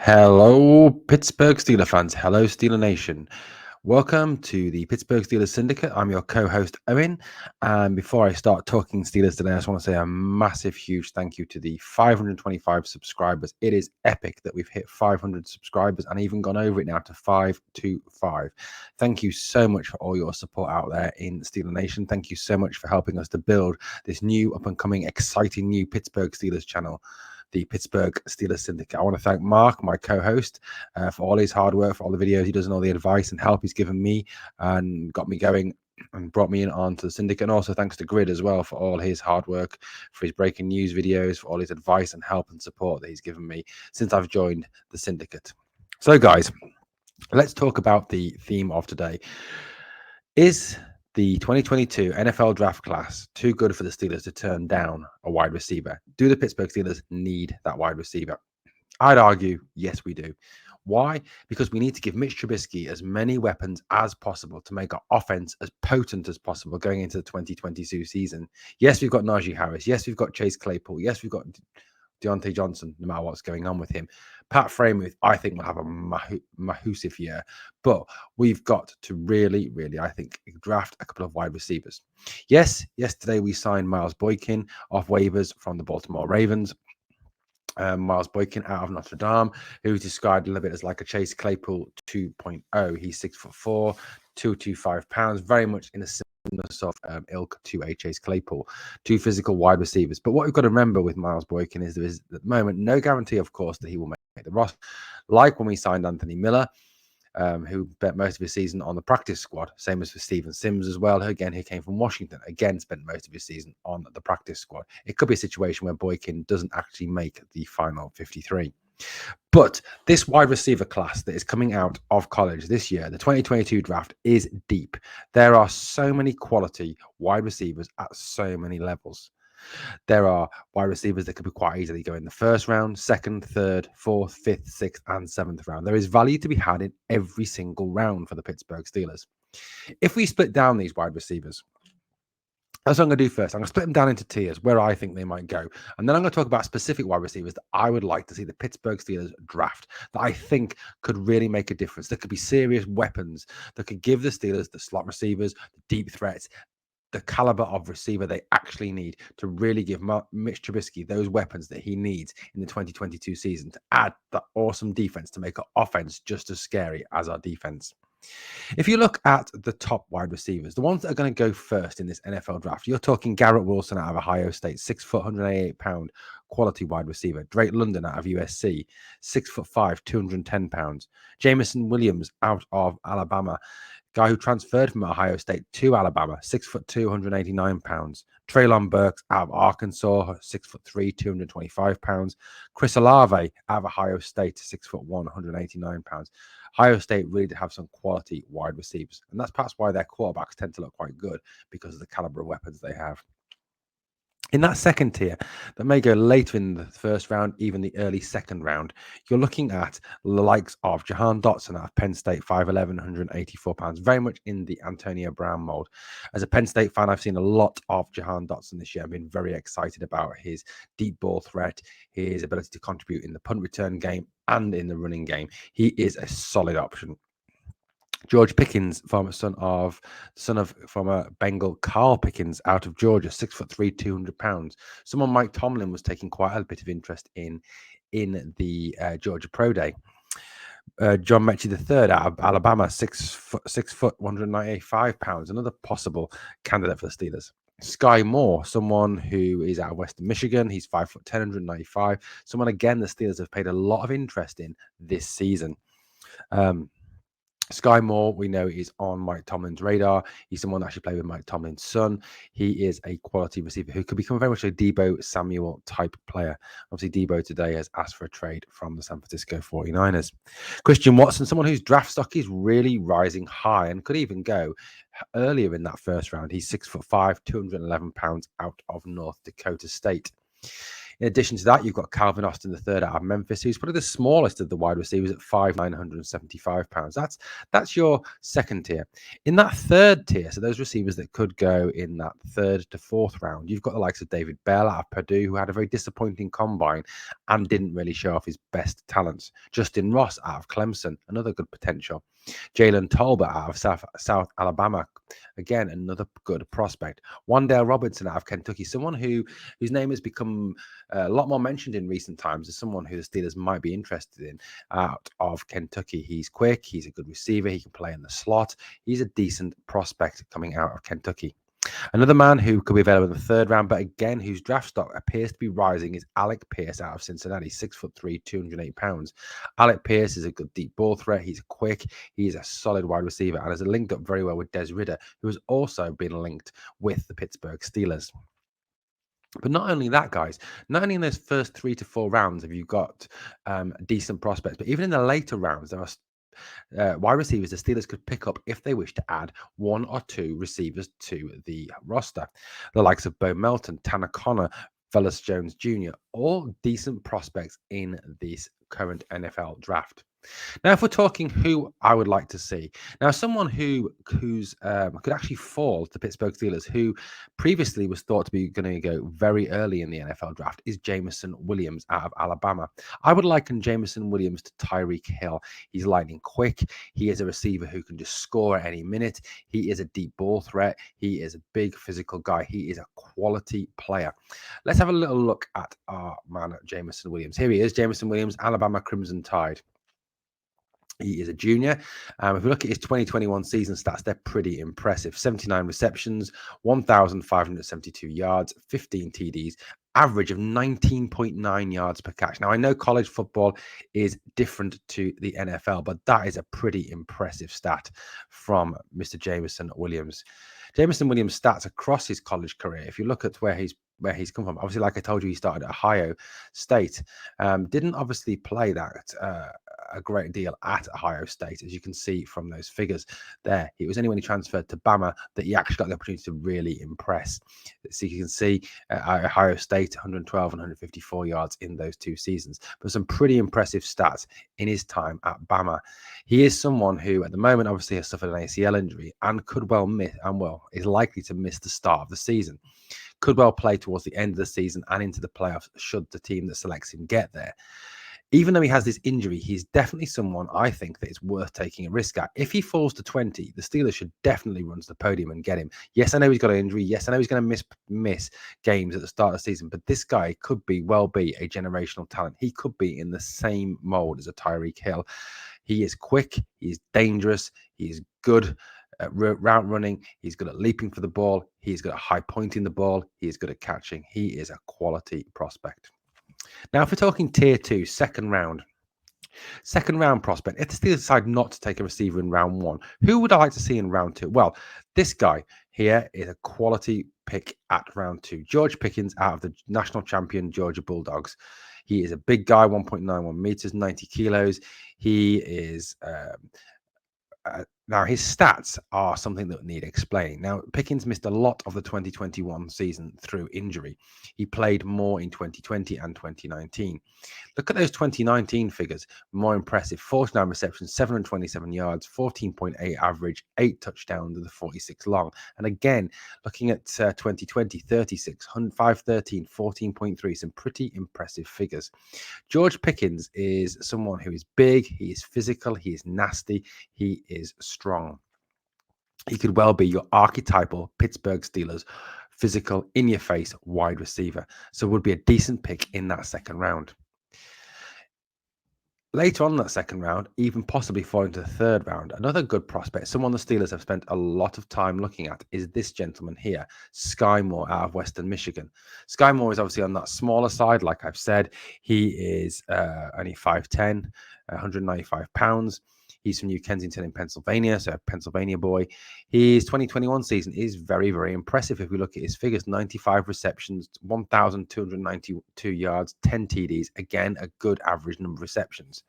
Hello, Pittsburgh Steelers fans. Hello, Steeler Nation. Welcome to the Pittsburgh Steelers Syndicate. I'm your co-host, Owen. And before I start talking Steelers today, I just want to say a massive, huge thank you to the 525 subscribers. It is epic that we've hit 500 subscribers and even gone over it now to 525. Thank you so much for all your support out there in Steeler Nation. Thank you so much for helping us to build this new, up-and-coming, exciting new Pittsburgh Steelers channel, the Pittsburgh Steelers Syndicate. I want to thank Mark, my co-host, for all his hard work, for all the videos he does and all the advice and help he's given me and got me going and brought me in onto the Syndicate. And also thanks to Grid as well for all his hard work, for his breaking news videos, for all his advice and help and support that he's given me since I've joined the Syndicate. So guys, let's talk about the theme of today. Is the 2022 NFL draft class too good for the Steelers to turn down a wide receiver? Do the Pittsburgh Steelers need that wide receiver? I'd argue, yes, we do. Why? Because we need to give Mitch Trubisky as many weapons as possible to make our offense as potent as possible going into the 2022 season. Yes, we've got Najee Harris. Yes, we've got Chase Claypool. Yes, we've got Deontay Johnson, no matter what's going on with him. Pat Freiermuth, I think, will have a massive year. But we've got to really, I think, draft a couple of wide receivers. Yes, yesterday we signed Miles Boykin off waivers from the Baltimore Ravens. Miles Boykin out of Notre Dame, who's described a little bit as like a Chase Claypool 2.0. He's 6'4", 225 pounds, very much in a similar sort of ilk to a Chase Claypool, two physical wide receivers. But what we've got to remember with Miles Boykin is there is at the moment no guarantee, of course, that he will make the roster. Like when we signed Anthony Miller, who spent most of his season on the practice squad, same as for Steven Sims as well, who came from Washington, again spent most of his season on the practice squad. It could be a situation where Boykin doesn't actually make the final 53. But this wide receiver class that is coming out of college this year, the 2022 draft, is deep. There are so many quality wide receivers at so many levels. There are wide receivers that could be quite easily go in the first round, second, third, fourth, fifth, sixth, and seventh round. There is value to be had in every single round for the Pittsburgh Steelers. If we split down these wide receivers, that's what I'm going to do first. I'm going to split them down into tiers where I think they might go. And then I'm going to talk about specific wide receivers that I would like to see the Pittsburgh Steelers draft that I think could really make a difference. That could be serious weapons that could give the Steelers the slot receivers, the deep threats, the caliber of receiver they actually need to really give Mitch Trubisky those weapons that he needs in the 2022 season to add that awesome defense to make our offense just as scary as our defense. If you look at the top wide receivers, the ones that are going to go first in this NFL draft, you're talking Garrett Wilson out of Ohio State, 6', 188-pound quality wide receiver. Drake London out of USC, 6'5", 210 pounds. Jameson Williams out of Alabama, guy who transferred from Ohio State to Alabama, 6'2", 189 pounds. Treylon Burks out of Arkansas, 6'3", 225 pounds. Chris Olave out of Ohio State, 6'1", 189 pounds. Ohio State really have some quality wide receivers, and that's perhaps why their quarterbacks tend to look quite good because of the caliber of weapons they have. In that second tier, that may go later in the first round, even the early second round, you're looking at the likes of Johan Dotson out of Penn State, 5'11", 184 pounds, very much in the Antonio Brown mold. As a Penn State fan, I've seen a lot of Johan Dotson this year. I've been very excited about his deep ball threat, his ability to contribute in the punt return game and in the running game. He is a solid option. George Pickens, son of former Bengal Carl Pickens out of Georgia, 6'3", 200 pounds. Someone Mike Tomlin was taking quite a bit of interest in the Georgia Pro Day. John Mechie III out of Alabama, 6 foot, 195 pounds. Another possible candidate for the Steelers. Sky Moore, someone who is out of Western Michigan. He's 5'10", 195. Someone, again, the Steelers have paid a lot of interest in this season. Sky Moore, we know, is on Mike Tomlin's radar. He's someone that actually played with Mike Tomlin's son. He is a quality receiver who could become very much a Deebo Samuel type player. Obviously, Deebo today has asked for a trade from the San Francisco 49ers. Christian Watson, someone whose draft stock is really rising high and could even go earlier in that first round. He's 6'5", 211 pounds out of North Dakota State. In addition to that, you've got Calvin Austin III out of Memphis, who's probably the smallest of the wide receivers at 5'9" 975 pounds. That's your second tier. In that third tier, so those receivers that could go in that third to fourth round, you've got the likes of David Bell out of Purdue, who had a very disappointing combine and didn't really show off his best talents. Justin Ross out of Clemson, another good potential. Jalen Tolbert out of South Alabama, again, another good prospect. Wan'Dale Robinson out of Kentucky, someone whose name has become a lot more mentioned in recent times as someone who the Steelers might be interested in out of Kentucky. He's quick, he's a good receiver, he can play in the slot. He's a decent prospect coming out of Kentucky. Another man who could be available in the third round, but again, whose draft stock appears to be rising, is Alec Pierce out of Cincinnati, 6'3", 208 pounds. Alec Pierce is a good deep ball threat. He's quick. He's a solid wide receiver and has linked up very well with Des Ridder, who has also been linked with the Pittsburgh Steelers. But not only that, guys, not only in those first 3 to 4 rounds have you got decent prospects, but even in the later rounds, there are wide receivers the Steelers could pick up if they wish to add 1 or 2 receivers to the roster. The likes of Bo Melton, Tanner Connor, Velus Jones Jr., all decent prospects in this current NFL draft. Now, if we're talking who I would like to see, now someone who's could actually fall to Pittsburgh Steelers, who previously was thought to be going to go very early in the NFL draft, is Jameson Williams out of Alabama. I would liken Jameson Williams to Tyreek Hill. He's lightning quick. He is a receiver who can just score at any minute. He is a deep ball threat. He is a big physical guy. He is a quality player. Let's have a little look at our man, Jameson Williams. Here he is, Jameson Williams, Alabama Crimson Tide. He is a junior. If we look at his 2021 season stats, they're pretty impressive. 79 receptions, 1,572 yards, 15 TDs, average of 19.9 yards per catch. Now, I know college football is different to the NFL, but that is a pretty impressive stat from Mr. Jameson Williams. Jameson Williams' stats across his college career, if you look at where he's come from, obviously, like I told you, he started at Ohio State. Didn't obviously play that a great deal at Ohio State, as you can see from those figures there. It was only when he transferred to Bama that he actually got the opportunity to really impress. So you can see Ohio State, 112 and 154 yards in those 2 seasons, but some pretty impressive stats in his time at Bama. He is someone who, at the moment, obviously has suffered an ACL injury and could well miss, is likely to miss the start of the season. Could well play towards the end of the season and into the playoffs should the team that selects him get there. Even though he has this injury, he's definitely someone I think that is worth taking a risk at. If he falls to 20, the Steelers should definitely run to the podium and get him. Yes, I know he's got an injury. Yes, I know he's going to miss games at the start of the season, but this guy could well be a generational talent. He could be in the same mold as a Tyreek Hill. He is quick. He's dangerous. He is good at route running. He's good at leaping for the ball. He's good at high pointing the ball. He is good at catching. He is a quality prospect. Now, if we're talking tier 2, second round prospect, if the Steelers decide not to take a receiver in round 1, who would I like to see in round 2? Well, this guy here is a quality pick at round 2. George Pickens out of the national champion Georgia Bulldogs. He is a big guy, 1.91 meters, 90 kilos. He is now, his stats are something that need explaining. Now, Pickens missed a lot of the 2021 season through injury. He played more in 2020 and 2019. Look at those 2019 figures. More impressive. 49 receptions, 727 yards, 14.8 average, 8 touchdowns with a 46 long. And again, looking at 2020, 36, 513, 14.3, some pretty impressive figures. George Pickens is someone who is big, he is physical, he is nasty, he is strong. He could well be your archetypal Pittsburgh Steelers physical, in-your-face wide receiver. So would be a decent pick in that second round. Later on in that second round, even possibly falling to the third round, another good prospect, someone the Steelers have spent a lot of time looking at, is this gentleman here, Sky Moore out of Western Michigan. Sky Moore is obviously on that smaller side, like I've said. He is only 5'10", 195 pounds. He's from New Kensington in Pennsylvania, so a Pennsylvania boy. His 2021 season is very, very impressive. If we look at his figures, 95 receptions, 1,292 yards, 10 TDs. Again, a good average number of receptions.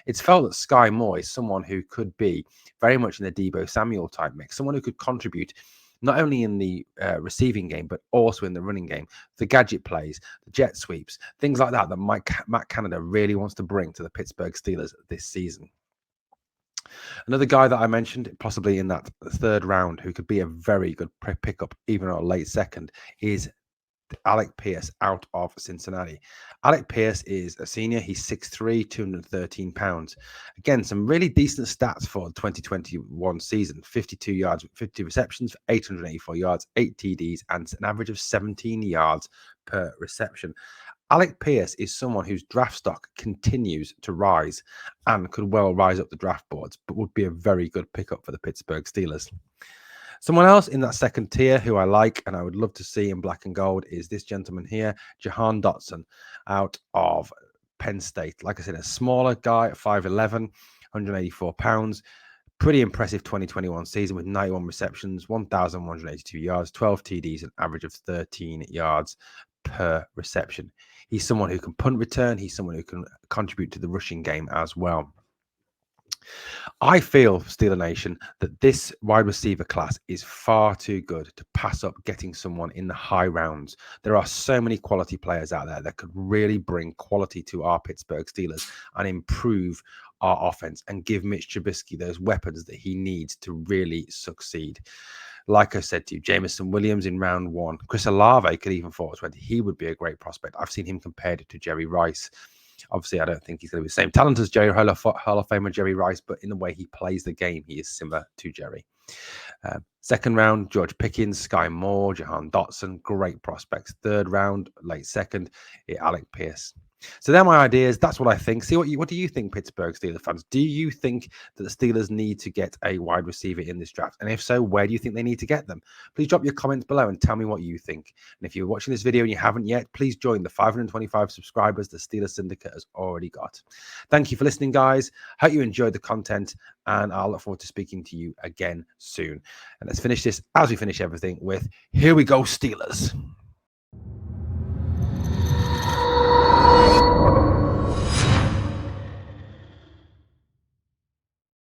It's felt that Sky Moore is someone who could be very much in the Deebo Samuel type mix, someone who could contribute not only in the receiving game, but also in the running game. The gadget plays, the jet sweeps, things like that Matt Canada really wants to bring to the Pittsburgh Steelers this season. Another guy that I mentioned, possibly in that third round, who could be a very good pickup, even on a late second, is Alec Pierce out of Cincinnati. Alec Pierce is a senior. He's 6'3", 213 pounds. Again, some really decent stats for the 2021 season. 52 yards, 50 receptions, 884 yards, 8 TDs, and an average of 17 yards per reception. Alec Pierce is someone whose draft stock continues to rise and could well rise up the draft boards, but would be a very good pickup for the Pittsburgh Steelers. Someone else in that second tier who I like and I would love to see in black and gold is this gentleman here, Johan Dotson, out of Penn State. Like I said, a smaller guy at 5'11", 184 pounds. Pretty impressive 2021 season with 91 receptions, 1,182 yards, 12 TDs, an average of 13 yards per reception. He's someone who can punt return. He's someone who can contribute to the rushing game as well. I feel, Steeler Nation, that this wide receiver class is far too good to pass up getting someone in the high rounds. There are so many quality players out there that could really bring quality to our Pittsburgh Steelers and improve our offense and give Mitch Trubisky those weapons that he needs to really succeed. Like I said to you, Jameson Williams in round 1. Chris Olave could even fall to 20. He would be a great prospect. I've seen him compared to Jerry Rice. Obviously, I don't think he's going to be the same talent as Jerry, Hall of Famer Jerry Rice, but in the way he plays the game, he is similar to Jerry. Second round, George Pickens, Sky Moore, Johan Dotson, great prospects. Third round, late second, Alec Pierce. So they're my ideas. That's what I think. See what do you think, Pittsburgh Steelers fans? Do you think that the Steelers need to get a wide receiver in this draft? And if so, where do you think they need to get them? Please drop your comments below and tell me what you think. And if you're watching this video and you haven't yet, please join the 525 subscribers the Steelers Syndicate has already got. Thank you for listening, guys. Hope you enjoyed the content, and I'll look forward to speaking to you again soon. And let's finish this, as we finish everything, with "Here we go, Steelers."